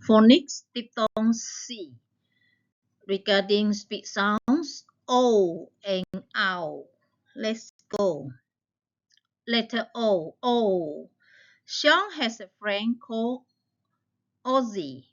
Phonics Diphthong C regarding speech sounds O and OW. Let's go. Letter O. O. Sean has a friend called Ozzy.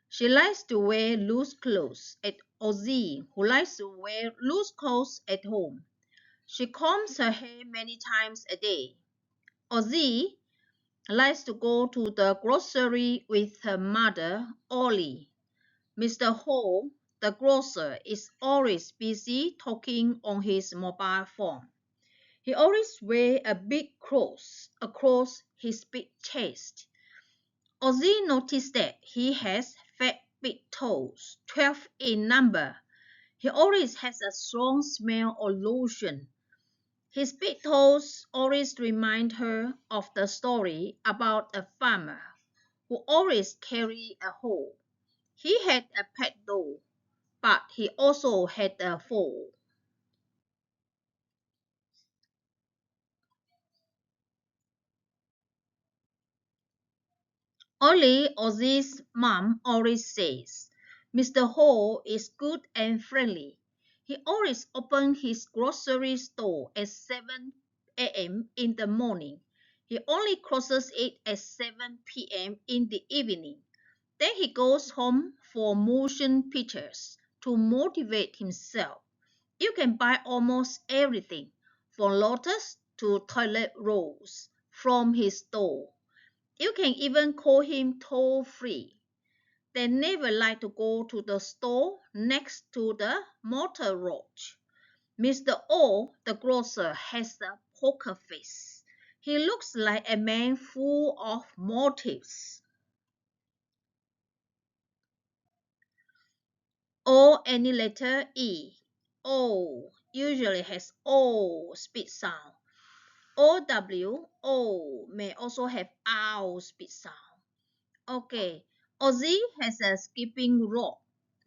She likes to wear loose clothes at Ozzy, who likes to wear loose clothes at home. She combs her hair many times a day. Ozzy likes to go to the grocery with her mother, Ollie. Mr. Ho, the grocer, is always busy talking on his mobile phone. He always wears a big cross across his big chest. Ozzy noticed that he has fat big toes, 12 in number. He always has a strong smell of lotion. His big toes always remind her of the story about a farmer who always carried a hoe. He had a pet dog, but he also had a foal. Only Ozzy's mom always says, Mr. Ho is good and friendly. He always opens his grocery store at 7 a.m. in the morning. He only closes it at 7 p.m. in the evening. Then he goes home for motion pictures to motivate himself. You can buy almost everything, from lotus to toilet rolls, from his store. You can even call him toll-free. They never like to go to the store next to the motor lodge. Mr. O, the grocer, has a poker face. He looks like a man full of motives. Or any letter E. O usually has O speech sound. O may also have ow speech sound. Okay, Ozzy has a skipping rope.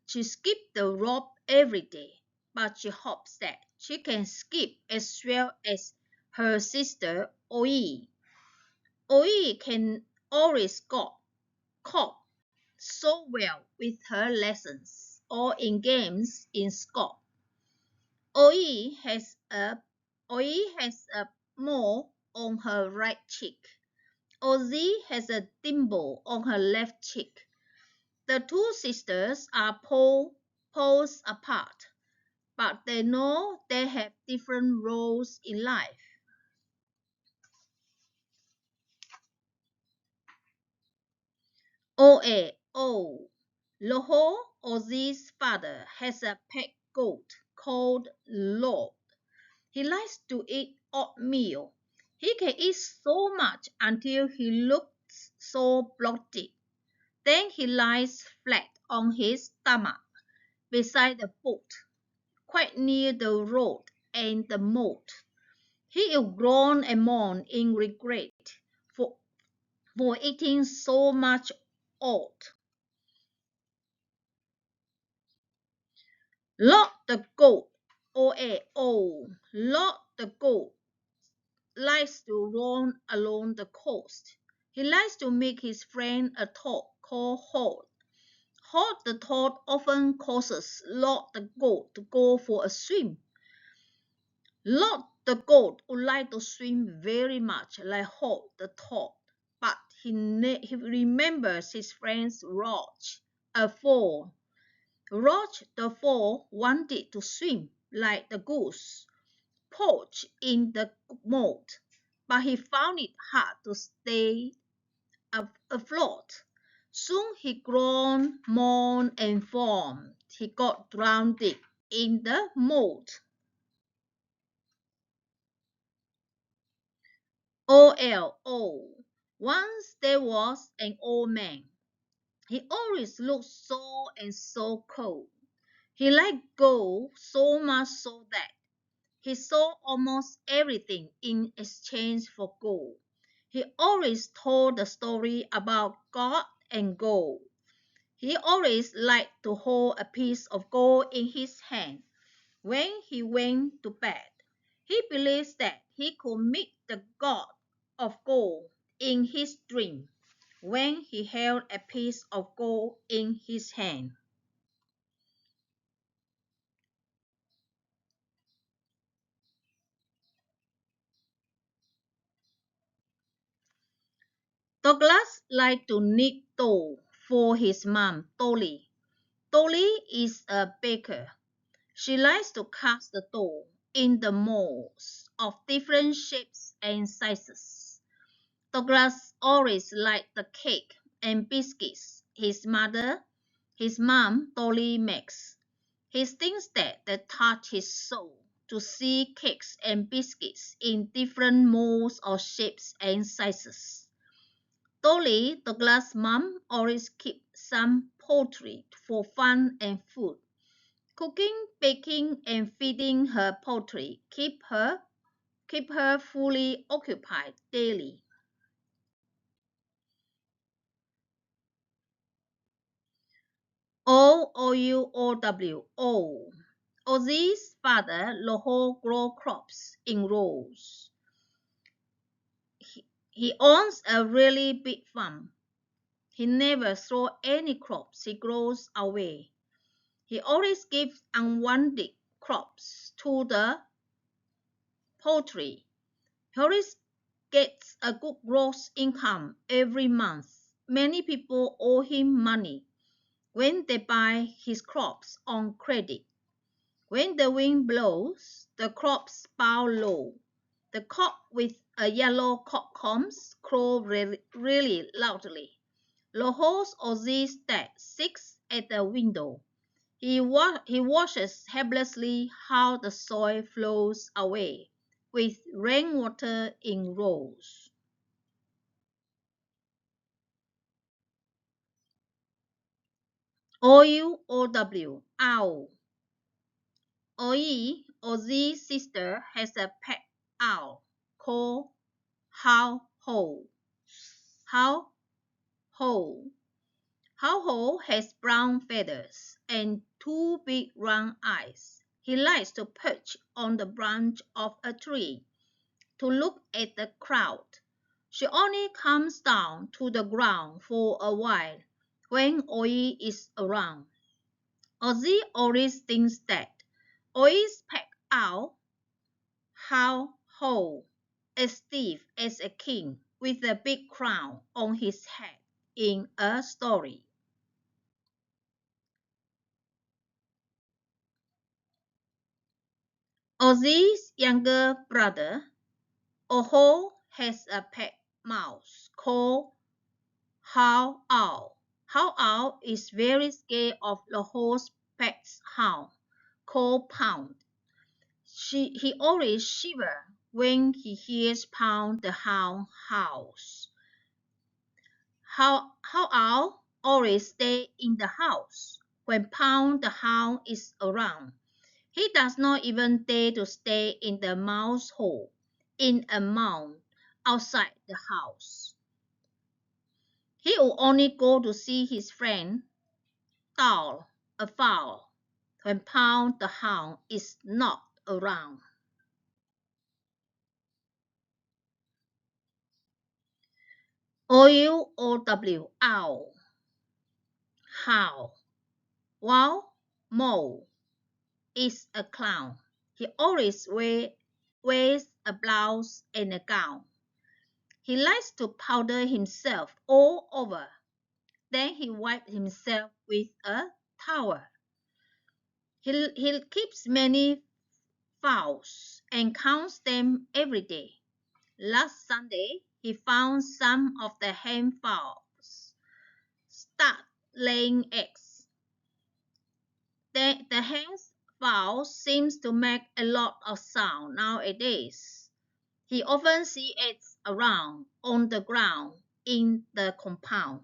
She skips the rope every day, but she hopes that she can skip as well as her sister Oi. Oi can always cope so well with her lessons or in games in school. Oi has a mole on her right cheek. Ozzy has a dimple on her left cheek. The two sisters are poles apart, but they know they have different roles in life. O. Loho, Ozzy's father, has a pet goat called Lord. He likes to eat oatmeal. He can eat so much until he looks so bloated. Then he lies flat on his stomach beside the foot, quite near the road and the moat. He will groan and moan in regret for, for eating so much oat. Lot the goat, Lot the goat likes to roam along the coast. He likes to make his friend a toad called Hod. Hod the toad often causes Lot the goat to go for a swim. Lot the goat would like to swim very much like Hod the toad, but he remembers his friend Roach, a foal. Roach the foal wanted to swim like the goose, poached in the moat, but he found it hard to stay afloat. Soon he groaned, moaned, and foamed. He got drowned in the moat. Once there was an old man. He always looked so and so cold. He liked gold so much so that he sold almost everything in exchange for gold. He always told the story about God and gold. He always liked to hold a piece of gold in his hand when he went to bed. He believes that he could meet the God of gold in his dream. when he held a piece of gold in his hand. Douglas liked to knit dough for his mom, Dolly. Dolly is a baker. She likes to cast the dough in the molds of different shapes and sizes. Douglas always liked the cake and biscuits his mom, Dolly makes. He thinks that they touch his soul to see cakes and biscuits in different molds of shapes and sizes. Dolly, Douglas' mom, always keeps some poultry for fun and food. Cooking, baking, and feeding her poultry keep her fully occupied daily. O. Ozzy's father Loho grow crops in rows. He owns a really big farm. He never throws any crops he grows away. He always gives unwanted crops to the poultry. He always gets a good gross income every month. Many people owe him money when they buy his crops on credit. When the wind blows, the crops bow low. The cock with a yellow cockcombs crow really loudly. Lohos Ozzy's dad sits at the window. He watches helplessly how the soil flows away with rainwater in rows. Owl. Ozzy's sister, has a pet owl called How Ho. How Ho. How Ho has brown feathers and two big round eyes. He likes to perch on the branch of a tree to look at the crowd. She only comes down to the ground for a while when Oi is around. Ozzy always thinks that Oi's pet owl, How Ho, is stiff as a king with a big crown on his head in a story. Ozzy's younger brother, Oho, has a pet mouse called How Owl. How Owl is very scared of Oho's pet hound called Pound. He always shivers when he hears Pound the hound howls. How Owl always stays in the house when Pound the hound is around. He does not even dare to stay in the mouse hole in a mound outside the house. He will only go to see his friend Doll a fowl when Pound the hound is not around. Owl. How. Wow, Mo is a clown. He always wears a blouse and a gown. He likes to powder himself all over. Then he wipes himself with a towel. He keeps many fowls and counts them every day. Last Sunday, he found some of the hen fowls start laying eggs. The hen fowl seems to make a lot of sound nowadays. He often sees eggs around on the ground in the compound.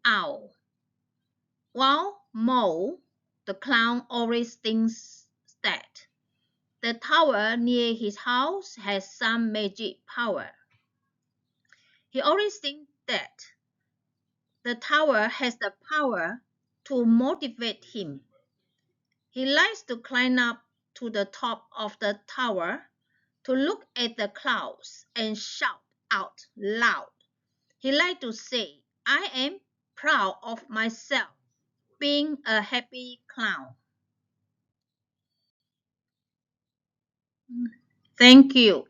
Owl. While Mo, the clown, always thinks that the tower near his house has some magic power. He always thinks that the tower has the power to motivate him. He likes to climb up to the top of the tower to look at the clouds and shout out loud. He liked to say, I am proud of myself being a happy clown. Thank you.